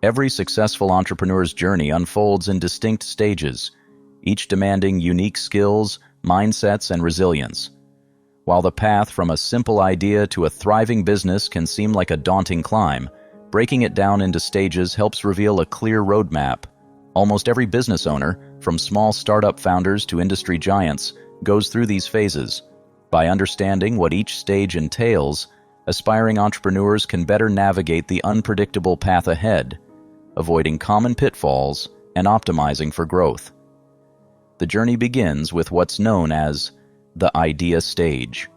Every successful entrepreneur's journey unfolds in distinct stages, each demanding unique skills, mindsets, and resilience. While the path from a simple idea to a thriving business can seem like a daunting climb, breaking it down into stages helps reveal a clear roadmap. Almost every business owner, from small startup founders to industry giants, goes through these phases. By understanding what each stage entails, aspiring entrepreneurs can better navigate the unpredictable path ahead, avoiding common pitfalls and optimizing for growth. The journey begins with what's known as the idea stage.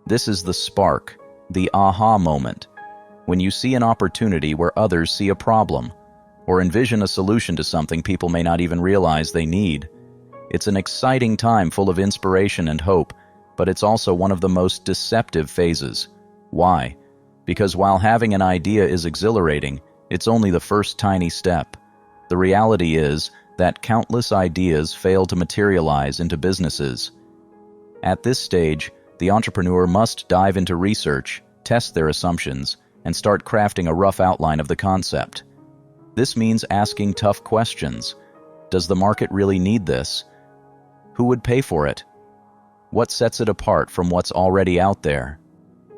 This is the spark, the aha moment, when you see an opportunity where others see a problem, or envision a solution to something people may not even realize they need. It's an exciting time full of inspiration and hope, but it's also one of the most deceptive phases. Why? Because while having an idea is exhilarating, it's only the first tiny step. The reality is that countless ideas fail to materialize into businesses. At this stage, the entrepreneur must dive into research, test their assumptions, and start crafting a rough outline of the concept. This means asking tough questions. Does the market really need this? Who would pay for it? What sets it apart from what's already out there?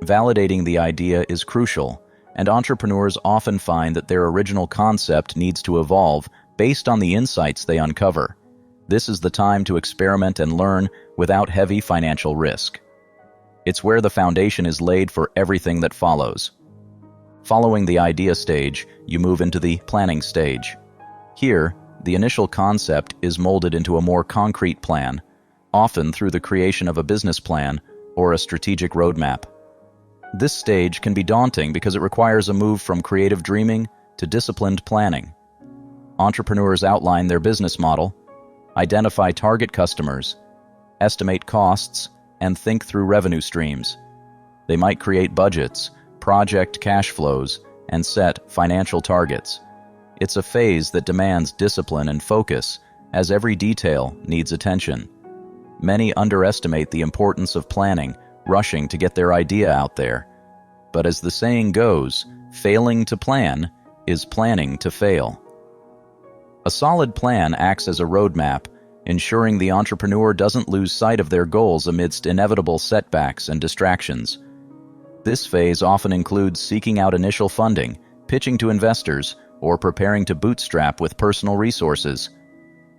Validating the idea is crucial, and entrepreneurs often find that their original concept needs to evolve based on the insights they uncover. This is the time to experiment and learn without heavy financial risk. It's where the foundation is laid for everything that follows. Following the idea stage, you move into the planning stage. Here, the initial concept is molded into a more concrete plan, often through the creation of a business plan or a strategic roadmap. This stage can be daunting because it requires a move from creative dreaming to disciplined planning. Entrepreneurs outline their business model, identify target customers, estimate costs, and think through revenue streams. They might create budgets, project cash flows, and set financial targets. It's a phase that demands discipline and focus, as every detail needs attention. Many underestimate the importance of planning, rushing to get their idea out there. But as the saying goes, failing to plan is planning to fail. A solid plan acts as a roadmap, ensuring the entrepreneur doesn't lose sight of their goals amidst inevitable setbacks and distractions. This phase often includes seeking out initial funding, pitching to investors, or preparing to bootstrap with personal resources.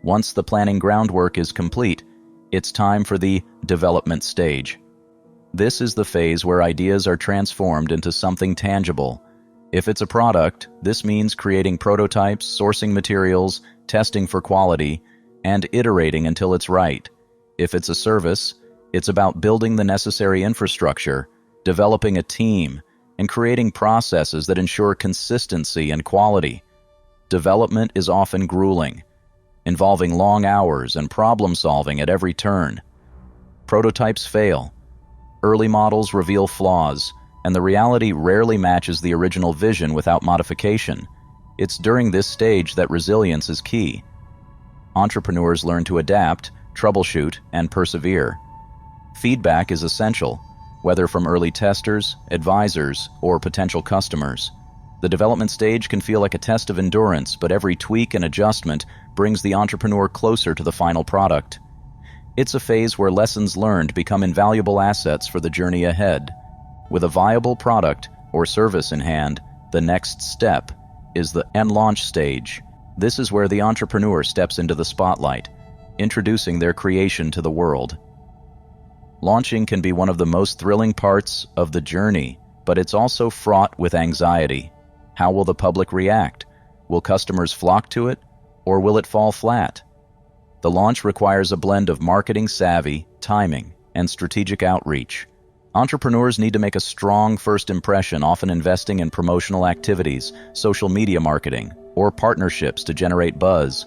Once the planning groundwork is complete, it's time for the development stage. This is the phase where ideas are transformed into something tangible. If it's a product, this means creating prototypes, sourcing materials, testing for quality, and iterating until it's right. If it's a service, it's about building the necessary infrastructure, developing a team, and creating processes that ensure consistency and quality. Development is often grueling, involving long hours and problem-solving at every turn. Prototypes fail. Early models reveal flaws, and the reality rarely matches the original vision without modification. It's during this stage that resilience is key. Entrepreneurs learn to adapt, troubleshoot, and persevere. Feedback is essential, whether from early testers, advisors, or potential customers. The development stage can feel like a test of endurance, but every tweak and adjustment brings the entrepreneur closer to the final product. It's a phase where lessons learned become invaluable assets for the journey ahead. With a viable product or service in hand, the next step is the launch stage. This is where the entrepreneur steps into the spotlight, introducing their creation to the world. Launching can be one of the most thrilling parts of the journey, but it's also fraught with anxiety. How will the public react? Will customers flock to it, or will it fall flat? The launch requires a blend of marketing savvy, timing, and strategic outreach. Entrepreneurs need to make a strong first impression, often investing in promotional activities, social media marketing, or partnerships to generate buzz.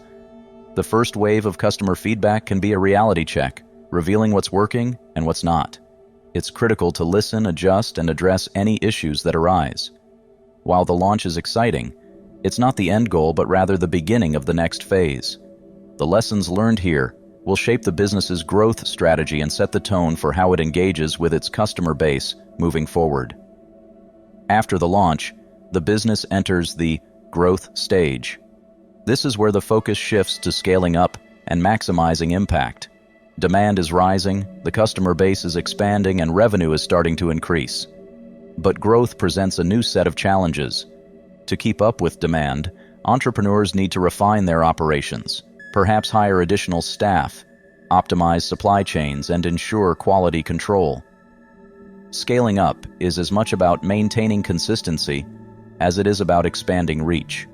The first wave of customer feedback can be a reality check, revealing what's working and what's not. It's critical to listen, adjust, and address any issues that arise. While the launch is exciting, it's not the end goal but rather the beginning of the next phase. The lessons learned here will shape the business's growth strategy and set the tone for how it engages with its customer base moving forward. After the launch, the business enters the growth stage. This is where the focus shifts to scaling up and maximizing impact. Demand is rising, the customer base is expanding, and revenue is starting to increase. But growth presents a new set of challenges. To keep up with demand, entrepreneurs need to refine their operations, perhaps hire additional staff, optimize supply chains, and ensure quality control. Scaling up is as much about maintaining consistency as it is about expanding reach.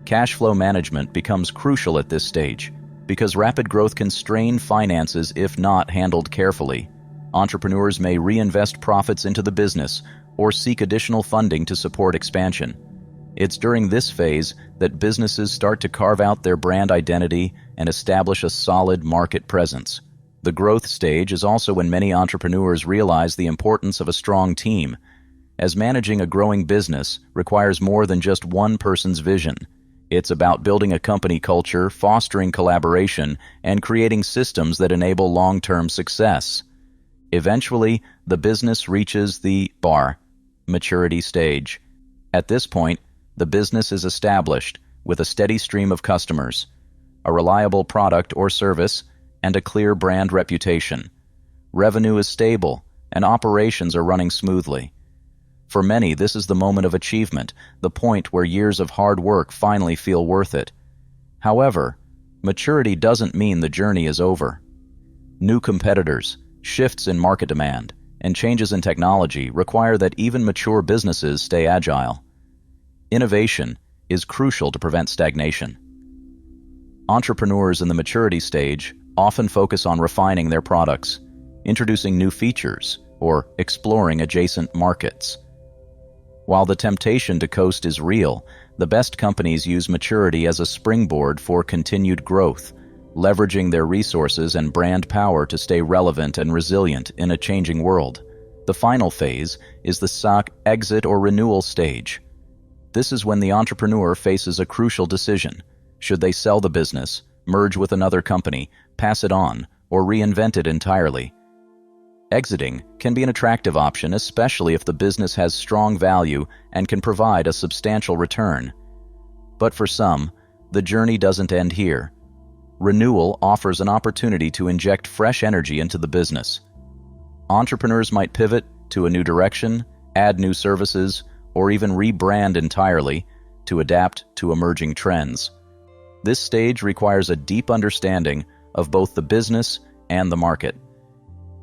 Cash flow management becomes crucial at this stage because rapid growth can strain finances if not handled carefully. Entrepreneurs may reinvest profits into the business or seek additional funding to support expansion. It's during this phase that businesses start to carve out their brand identity and establish a solid market presence. The growth stage is also when many entrepreneurs realize the importance of a strong team, as managing a growing business requires more than just one person's vision. It's about building a company culture, fostering collaboration, and creating systems that enable long-term success. Eventually, the business reaches the maturity stage. At this point, the business is established with a steady stream of customers, a reliable product or service, and a clear brand reputation. Revenue is stable, and operations are running smoothly. For many, this is the moment of achievement, the point where years of hard work finally feel worth it. However, maturity doesn't mean the journey is over. New competitors, shifts in market demand, and changes in technology require that even mature businesses stay agile. Innovation is crucial to prevent stagnation. Entrepreneurs in the maturity stage often focus on refining their products, introducing new features, or exploring adjacent markets. While the temptation to coast is real, the best companies use maturity as a springboard for continued growth, leveraging their resources and brand power to stay relevant and resilient in a changing world. The final phase is the exit or renewal stage. This is when the entrepreneur faces a crucial decision. Should they sell the business, merge with another company, pass it on, or reinvent it entirely? Exiting can be an attractive option, especially if the business has strong value and can provide a substantial return. But for some, the journey doesn't end here. Renewal offers an opportunity to inject fresh energy into the business. Entrepreneurs might pivot to a new direction, add new services, or even rebrand entirely to adapt to emerging trends. This stage requires a deep understanding of both the business and the market.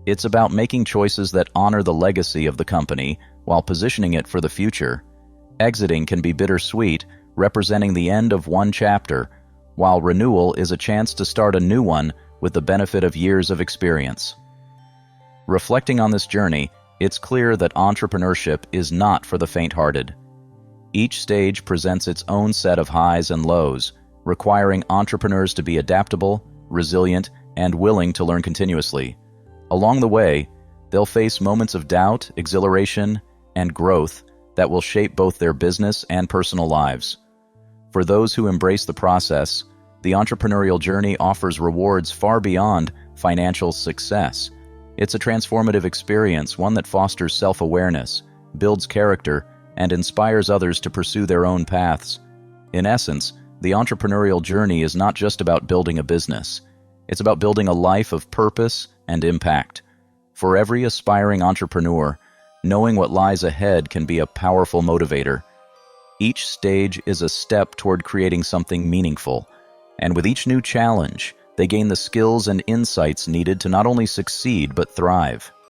It's about making choices that honor the legacy of the company while positioning it for the future. Exiting can be bittersweet, representing the end of one chapter, while renewal is a chance to start a new one with the benefit of years of experience. Reflecting on this journey, it's clear that entrepreneurship is not for the faint-hearted. Each stage presents its own set of highs and lows, requiring entrepreneurs to be adaptable, resilient, and willing to learn continuously. Along the way, they'll face moments of doubt, exhilaration, and growth that will shape both their business and personal lives. For those who embrace the process, the entrepreneurial journey offers rewards far beyond financial success. It's a transformative experience, one that fosters self-awareness, builds character, and inspires others to pursue their own paths. In essence, the entrepreneurial journey is not just about building a business. It's about building a life of purpose and impact. For every aspiring entrepreneur, knowing what lies ahead can be a powerful motivator. Each stage is a step toward creating something meaningful, and with each new challenge, they gain the skills and insights needed to not only succeed but thrive.